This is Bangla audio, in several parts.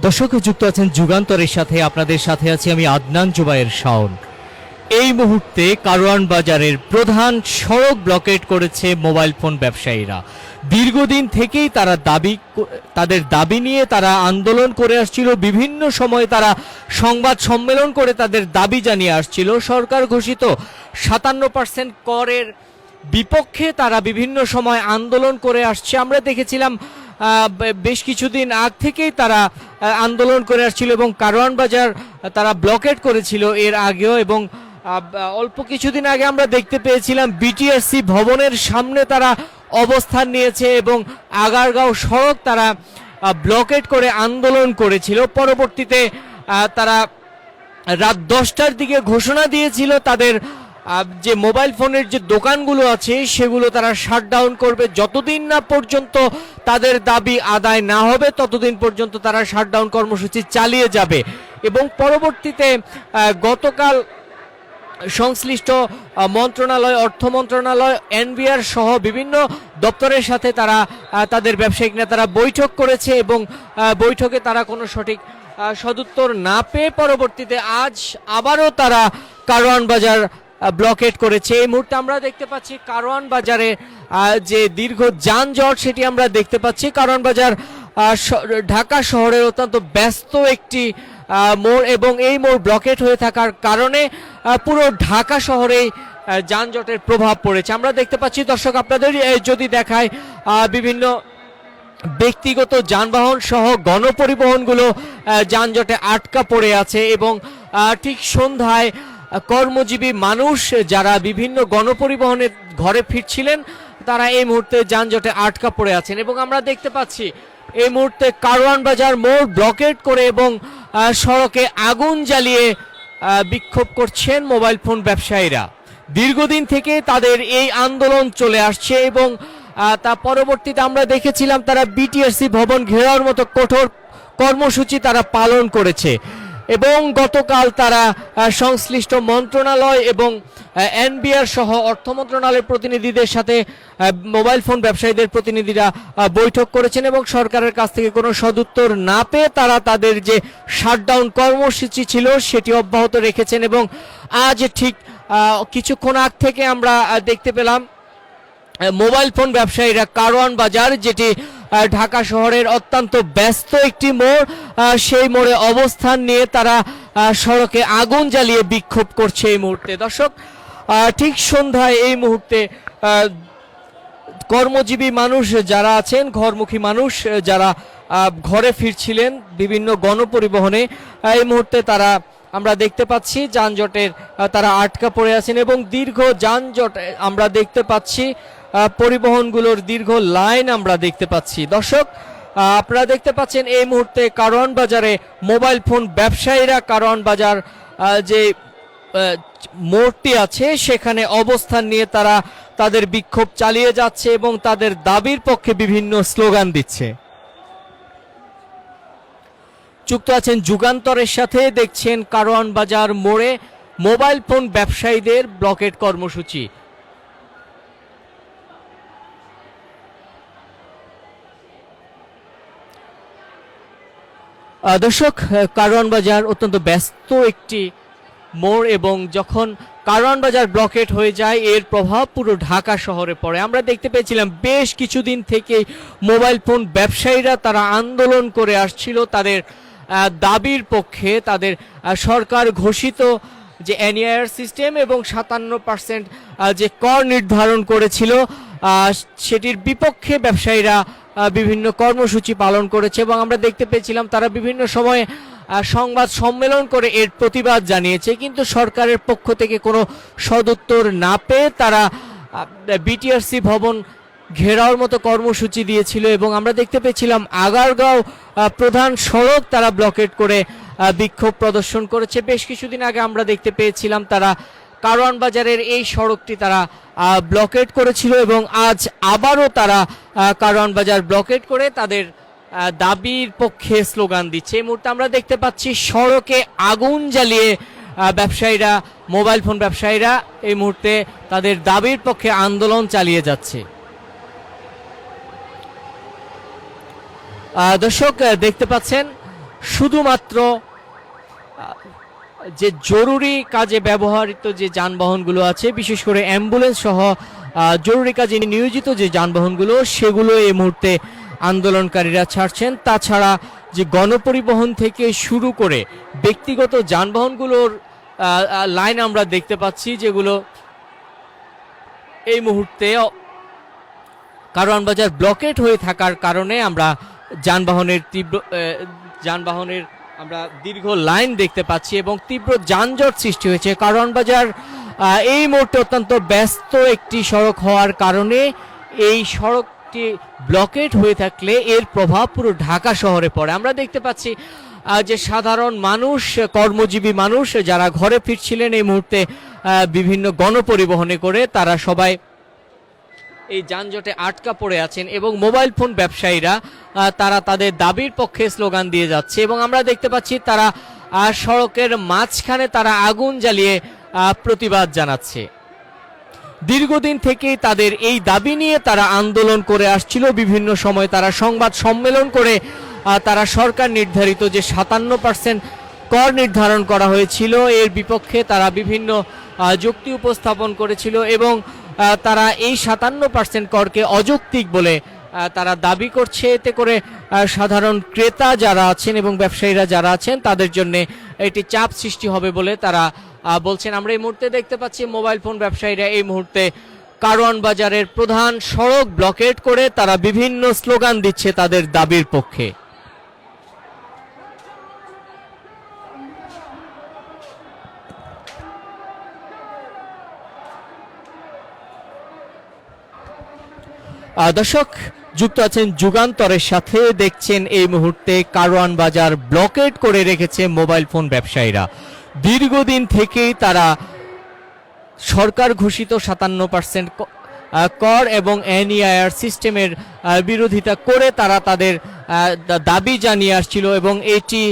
দর্শক যুক্ত আছেন যুগান্তরের সাথে, আপনাদের সাথে আছি আমি আদনান জুবায়ের শাওন। এই মুহূর্তে কারওয়ান বাজারের প্রধান সড়ক ব্লকেট করেছে মোবাইল ফোন ব্যবসায়ীরা। দীর্ঘদিন থেকেই তাদের দাবি নিয়ে তারা আন্দোলন করে আসছিল। বিভিন্ন সময়ে তারা সংবাদ সম্মেলন করে তাদের দাবি জানিয়ে আসছিল। সরকার ঘোষিত 57% করের বিপক্ষে তারা বিভিন্ন সময় আন্দোলন করে আসছে। আমরা দেখেছিলাম বেশ কিছুদিন আগ থেকেই তারা আন্দোলন করে আসছিল এবং কারওয়ান বাজার তারা ব্লকেট করেছিল এর আগেও। এবং অল্প কিছুদিন আগে আমরা দেখতে পেয়েছিলাম বিটিআরসি ভবনের সামনে তারা অবস্থান নিয়েছে এবং আগারগাঁও সড়ক তারা ব্লকেট করে আন্দোলন করেছিল। পরবর্তীতে তারা রাত 10টার দিকে ঘোষণা দিয়েছিল তাদের যে মোবাইল ফোনের যে দোকানগুলো আছে সেগুলো তারা শাটডাউন করবে। যতদিন না পর্যন্ত তাদের দাবি আদায় না হবে ততদিন পর্যন্ত তারা শাটডাউন কর্মসূচি চালিয়ে যাবে। এবং পরবর্তীতে গতকাল সংশ্লিষ্ট মন্ত্রণালয়, অর্থ মন্ত্রণালয়, এনবিআর সহ বিভিন্ন দপ্তরের সাথে তারা তাদের ব্যবসায়িক নেতারা বৈঠক করেছে এবং বৈঠকে তারা কোনো সঠিক সদুত্তর না পেয়ে পরবর্তীতে আজ আবারও তারা কারওয়ান বাজার ব্লকেট করেছে। এই মুহূর্তে আমরা দেখতে পাচ্ছি কারওয়ান বাজারে যে দীর্ঘ যানজট সেটি আমরা দেখতে পাচ্ছি। কারওয়ান বাজার ঢাকা শহরের অত্যন্ত ব্যস্ত একটি মোড় এবং এই মোড় ব্লকেট হয়ে থাকার কারণে পুরো ঢাকা শহরেই যানজটের প্রভাব পড়েছে। আমরা দেখতে পাচ্ছি দর্শক, আপনাদের যদি দেখায় বিভিন্ন ব্যক্তিগত যানবাহন সহ গণপরিবহনগুলো যানজটে আটকা পড়ে আছে এবং ঠিক সন্ধ্যায় কর্মজীবী মানুষ যারা বিভিন্ন গণপরিবহনের ঘরে ফিরছিলেন তারা এই মুহূর্তে যানজটে আটকা পড়ে আছেন। এবং আমরা দেখতে পাচ্ছি এই মুহূর্তে কারওয়ান বাজার মোড় ব্লকেট করে এবং সড়কে আগুন জ্বালিয়ে বিক্ষোভ করছেন মোবাইল ফোন ব্যবসায়ীরা। দীর্ঘদিন থেকে তাদের এই আন্দোলন চলে আসছে এবং তা পরবর্তীতে আমরা দেখেছিলাম তারা বিটিআরসি ভবন ঘেরাওর মতো কঠোর কর্মসূচি তারা পালন করেছে। এবং গতকাল তারা সংশ্লিষ্ট মন্ত্রণালয় এবং এনবিআর সহ অর্থ মন্ত্রণালয়ের প্রতিনিধিদের সাথে মোবাইল ফোন ব্যবসায়ীদের প্রতিনিধিরা বৈঠক করেছেন এবং সরকারের কাছ থেকে কোনো সদুত্তর না পেয়ে তারা তাদের যে শাটডাউন কর্মসূচি ছিল সেটি অব্যাহত রেখেছেন। এবং আজ ঠিক কিছুক্ষণ আগ থেকে আমরা দেখতে পেলাম মোবাইল ফোন ব্যবসায়ীরা কারওয়ান বাজার, যেটি ঢাকা শহরের অত্যন্ত ব্যস্ত একটি মোড়, সেই মোড়ে অবস্থান নিয়ে তারা সড়কে আগুন জ্বালিয়ে বিক্ষোভ করছে এই মুহূর্তে। দর্শক, ঠিক সন্ধ্যায় এই মুহূর্তে কর্মজীবী মানুষ যারা আছেন, ঘরমুখী মানুষ যারা ঘরে ফিরছিলেন বিভিন্ন গণপরিবহনে, এই মুহূর্তে তারা আমরা দেখতে পাচ্ছি যানজটের তারা আটকা পড়ে আছেন এবং দীর্ঘ যানজট আমরা দেখতে পাচ্ছি, পরিবহনগুলোর দীর্ঘ লাইন আমরা দেখতে পাচ্ছি। দর্শক, আপনারা দেখতে পাচ্ছেন এই মুহূর্তে কারওয়ান বাজারে মোবাইল ফোন ব্যবসায়ীরা কারওয়ান বাজার যে মোড়টি আছে সেখানে অবস্থান নিয়ে তারা তাদের বিক্ষোভ চালিয়ে যাচ্ছে এবং তাদের দাবির পক্ষে বিভিন্ন স্লোগান দিচ্ছে। যুক্ত আছেন যুগান্তরের সাথে, দেখছেন কারওয়ান বাজার মোড়ে মোবাইল ফোন ব্যবসায়ীদের ব্লকেট কর্মসূচি। দর্শক, কারওয়ান বাজার অত্যন্ত ব্যস্ত একটি মোড় এবং যখন কারওয়ান বাজার ব্লকেট হয়ে যায় এর প্রভাব পুরো ঢাকা শহরে পড়ে। আমরা দেখতে পেয়েছিলাম বেশ কিছুদিন থেকে মোবাইল ফোন ব্যবসায়ীরা তারা আন্দোলন করে আসছিল তাদের দাবির পক্ষে। তাদের সরকার ঘোষিত যে এনআইআর সিস্টেম এবং 57% যে কর নির্ধারণ করেছিল সেটির বিপক্ষে ব্যবসায়ীরা বিভিন্ন কর্মসূচি পালন করেছে এবং আমরা দেখতে পেয়েছিলাম তারা বিভিন্ন সময়ে সংবাদ সম্মেলন করে এর প্রতিবাদ জানিয়েছে। কিন্তু সরকারের পক্ষ থেকে কোনো সদুত্তর না পেয়ে তারা বিটিআরসি ভবন ঘেরাওর মতো কর্মসূচি দিয়েছিল এবং আমরা দেখতে পেয়েছিলাম আগারগাঁও প্রধান সড়ক তারা ব্লকেট করে বিক্ষোভ প্রদর্শন করেছে। বেশ কিছুদিন আগে আমরা দেখতে পেয়েছিলাম তারা কারওয়ান বাজারের এই সড়কটি তারা ব্লকেট করেছিল এবং আজ আবারও তারা কারওয়ান বাজার ব্লকেট করে তাদের দাবির পক্ষে স্লোগান দিচ্ছে। এই মুহূর্তে আমরা দেখতে পাচ্ছি সড়কে আগুন জ্বালিয়ে ব্যবসায়ীরা, মোবাইল ফোন ব্যবসায়ীরা এই মুহূর্তে তাদের দাবির পক্ষে আন্দোলন চালিয়ে যাচ্ছে। দর্শক, দেখতে পাচ্ছেন শুধুমাত্র যে জরুরি কাজে ব্যবহৃত যে যানবাহনগুলো আছে, বিশেষ করে অ্যাম্বুলেন্স সহ জরুরি কাজে নিয়োজিত যে যানবাহনগুলো, সেগুলো এই মুহূর্তে আন্দোলনকারীরা ছাড়ছেন। তাছাড়া যে গণপরিবহন থেকে শুরু করে ব্যক্তিগত যানবাহনগুলোর লাইন আমরা দেখতে পাচ্ছি, যেগুলো এই মুহূর্তে কারওয়ান বাজার ব্লকেট হয়ে থাকার কারণে আমরা যানবাহনের আমরা দীর্ঘ লাইন দেখতে পাচ্ছি এবং তীব্র যানজট সৃষ্টি হয়েছে। কারওয়ান বাজার এই মুহূর্তে অত্যন্ত ব্যস্ত একটি সড়ক হওয়ার কারণে এই সড়কটি ব্লকেট হয়ে থাকলে এর প্রভাব পুরো ঢাকা শহরে পড়ে। আমরা দেখতে পাচ্ছি যে সাধারণ মানুষ, কর্মজীবী মানুষ যারা ঘরে ফিরছিলেন এই মুহূর্তে বিভিন্ন গণপরিবহনে করে, তারা সবাই এই যানজটে আটকা পড়ে আছেন এবং মোবাইল ফোন ব্যবসায়ীরা তারা তাদের দাবির পক্ষে স্লোগান দিয়ে যাচ্ছে এবং আমরা দেখতে পাচ্ছি তারা সড়কের মাঝখানে তারা আগুন জ্বালিয়ে প্রতিবাদ জানাচ্ছে। দীর্ঘদিন থেকেই তাদের এই দাবি নিয়ে তারা আন্দোলন করে আসছিল। বিভিন্ন সময় তারা সংবাদ সম্মেলন করে তারা সরকার নির্ধারিত যে 57% কর নির্ধারণ করা হয়েছিল এর বিপক্ষে তারা বিভিন্ন যুক্তি উপস্থাপন করেছিল এবং তারা এই 57% করকে অযৌক্তিক বলে তারা দাবি করছে। এতে করে সাধারণ ক্রেতা যারা আছেন এবং ব্যবসায়ীরা যারা আছেন তাদের জন্য এটি চাপ সৃষ্টি হবে বলে তারা বলছেন। আমরা এই মুহূর্তে দেখতে পাচ্ছি মোবাইল ফোন ব্যবসায়ীরা এই মুহূর্তে কারওয়ান বাজারের প্রধান সড়ক ব্লকেট করে তারা বিভিন্ন স্লোগান দিচ্ছে তাদের দাবির পক্ষে। দর্শক যুক্ত আছেন যুগান্তরের সাথে, দেখছেন এই মুহূর্তে কারওয়ান বাজার ব্লকেট করে রেখেছে মোবাইল ফোন ব্যবসায়ীরা। দীর্ঘদিন থেকেই তারা সরকার ঘোষিত 57% কর এবং এনইআইআর সিস্টেমের বিরোধিতা করে তারা তাদের দাবি জানিয়ে আসছিল এবং এটি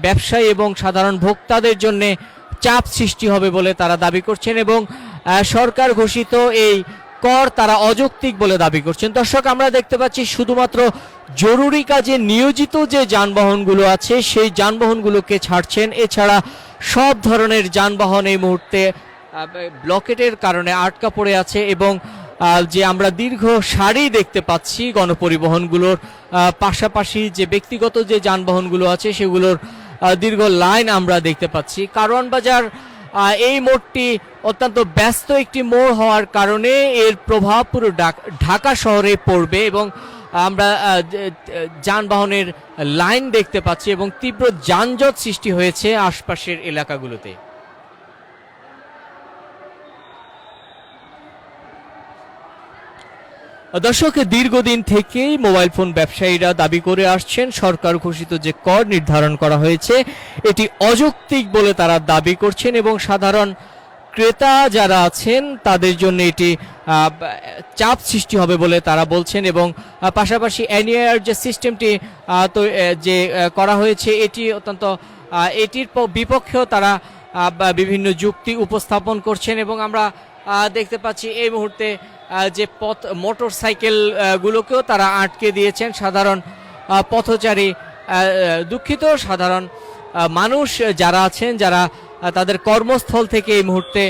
ব্যবসায়ী এবং সাধারণ ভোক্তাদের জন্য চাপ সৃষ্টি হবে বলে তারা দাবি করছেন এবং সরকার ঘোষিত এই কর তারা অযৌক্তিক বলে দাবি করছেন। দর্শক আমরা দেখতে পাচ্ছি শুধুমাত্র জরুরি কাজে নিয়োজিত যে যানবাহনগুলো আছে সেই যানবাহনগুলোকে ছাড়ছেন, এছাড়া সব ধরনের যানবাহন এই মুহূর্তে ব্লকেটের কারণে আটকা পড়ে আছে এবং যে আমরা দীর্ঘ সারি দেখতে পাচ্ছি গণপরিবহনগুলোর পাশাপাশি যে ব্যক্তিগত যে যানবাহনগুলো আছে সেগুলোর দীর্ঘ লাইন আমরা দেখতে পাচ্ছি। কারওয়ান বাজার এই মোড়টি অত্যন্ত ব্যস্ত একটি মোড় হওয়ার কারণে এর প্রভাব পুরো ঢাকা শহরে পড়বে এবং আমরা যানবাহনের লাইন দেখতে পাচ্ছি এবং তীব্র যানজট সৃষ্টি হয়েছে আশপাশের এলাকাগুলোতে। দর্শক দীর্ঘদিন থেকেই মোবাইল ফোন ব্যবসায়ীরা দাবি করে আসছেন সরকার ঘোষিত যে কর নির্ধারণ করা হয়েছে এটি অযৌক্তিক বলে তারা দাবি করছেন এবং সাধারণ ক্রেতা যারা আছেন তাদের জন্য এটি চাপ সৃষ্টি হবে বলে তারা বলছেন এবং পাশাপাশি এনইআইআর যে সিস্টেমটি যে করা হয়েছে এটি অত্যন্ত এটির বিপক্ষেও তারা বিভিন্ন যুক্তি উপস্থাপন করছেন এবং আমরা দেখতে পাচ্ছি এই মুহূর্তে যে মোটর সাইকেল গুলোকেও তারা আটকে দিয়েছেন। সাধারণ পথচারী দুঃখিত সাধারণ মানুষ যারা আছেন যারা তাদের কর্মস্থল থেকে এই মুহূর্তে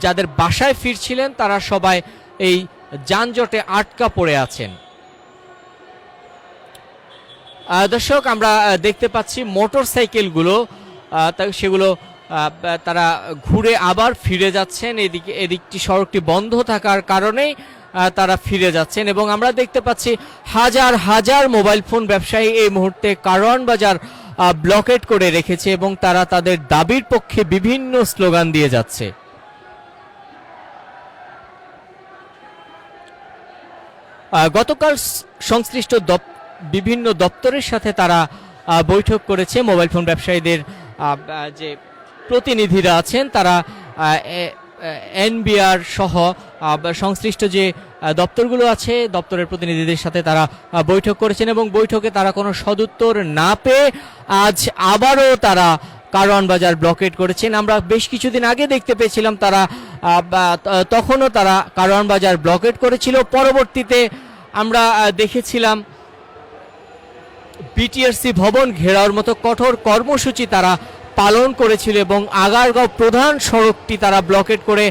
যাদের বাসায় ফিরছিলেন তারা সবাই এই যানজটে আটকা পড়ে আছেন। দর্শক আমরা দেখতে পাচ্ছি মোটর সাইকেলগুলো সেগুলো তারা ঘুরে আবার ফিরে যাচ্ছেন, এদিকটি সড়কটি বন্ধ থাকার কারণেই তারা ফিরে যাচ্ছেন এবং আমরা দেখতে পাচ্ছি হাজার হাজার মোবাইল ফোন ব্যবসায়ী এই মুহূর্তে কারওয়ান বাজার ব্লকেট করে রেখেছে এবং তারা তাদের দাবির পক্ষে বিভিন্ন স্লোগান দিয়ে যাচ্ছে। গতকাল সংশ্লিষ্ট বিভিন্ন দপ্তরের সাথে তারা বৈঠক করেছে। মোবাইল ফোন ব্যবসায়ীদের যে প্রতিনিধিরা আছেন তারা এনবিআর সহ সংশ্লিষ্ট যে দপ্তরগুলো আছে দপ্তরের প্রতিনিধিদের সাথে তারা বৈঠক করেছেন এবং বৈঠকে তারা কোনো সদুত্তর না পেয়ে আজ আবারও তারা কারওয়ান বাজার ব্লকেট করেছেন। আমরা বেশ কিছুদিন আগে দেখতে পেয়েছিলাম তারা তখনও তারা কারওয়ান বাজার ব্লকেট করেছিল। পরবর্তীতে আমরা দেখেছিলাম বিটিআরসি ভবন ঘেরাওর মতো কঠোর কর্মসূচি তারা পালন করেছিল এবং আগারগাঁও প্রধান সড়কটি তারা ব্লকেট করে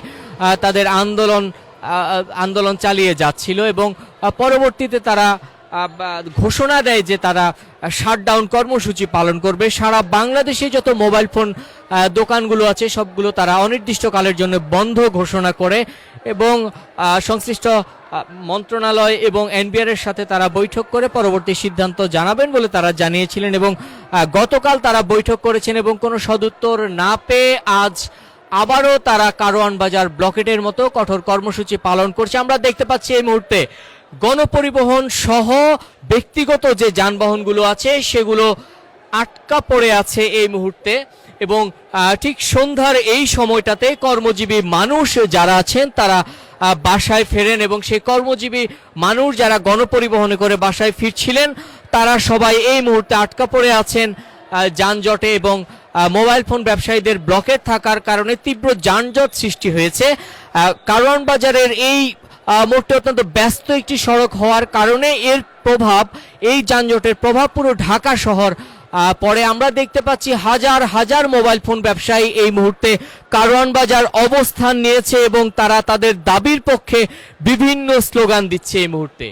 তাদের আন্দোলন চালিয়ে যাচ্ছিল এবং পরবর্তীতে তারা ঘোষণা দেয় যে তারা শাটডাউন কর্মসূচি পালন করবে। সারা বাংলাদেশে যত মোবাইল ফোন দোকানগুলো আছে সবগুলো তারা অনির্দিষ্টকালের জন্য বন্ধ ঘোষণা করে এবং সংশ্লিষ্ট মন্ত্রণালয় এবং এনবিআর এর সাথে তারা বৈঠক করে পরবর্তী সিদ্ধান্ত জানাবেন বলে তারা জানিয়েছিলেন এবং গতকাল তারা বৈঠক করেছেন এবং কোনো সদুত্তর না পেয়ে আজ আবারও তারা কারওয়ান বাজার ব্লকেটের মতো কঠোর কর্মসূচি পালন করছে। আমরা দেখতে পাচ্ছি এই মুহূর্তে গণপরিবহন সহ ব্যক্তিগত যে যানবাহনগুলো আছে সেগুলো আটকা পড়ে আছে এই মুহূর্তে এবং ঠিক সন্ধ্যার এই সময়টাতে কর্মজীবী মানুষ যারা আছেন তারা বাসায় ফেরেন এবং সেই কর্মজীবী মানুষ যারা গণপরিবহনে করে বাসায় ফিরছিলেন তারা সবাই এই মুহূর্তে আটকা পড়ে আছেন যানজটে এবং মোবাইল ফোন ব্যবসায়ীদের ব্লকেট থাকার কারণে তীব্র যানজট সৃষ্টি হয়েছে। কারওয়ান বাজারের এই মোড়টি অত্যন্ত ব্যস্ত একটি সড়ক হওয়ার কারণে এর প্রভাব, এই যানজটের প্রভাব পুরো ঢাকা শহর পরে আমরা দেখতে পাচ্ছি হাজার হাজার মোবাইল ফোন ব্যবসায়ী এই মুহূর্তে কারওয়ান বাজার অবস্থান নিয়েছে এবং তারা তাদের দাবির পক্ষে বিভিন্ন স্লোগান দিচ্ছে এই মুহূর্তে।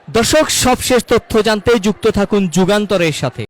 দর্শক, সবশেষ তথ্য জানতে যুক্ত থাকুন যুগান্তরের সাথে।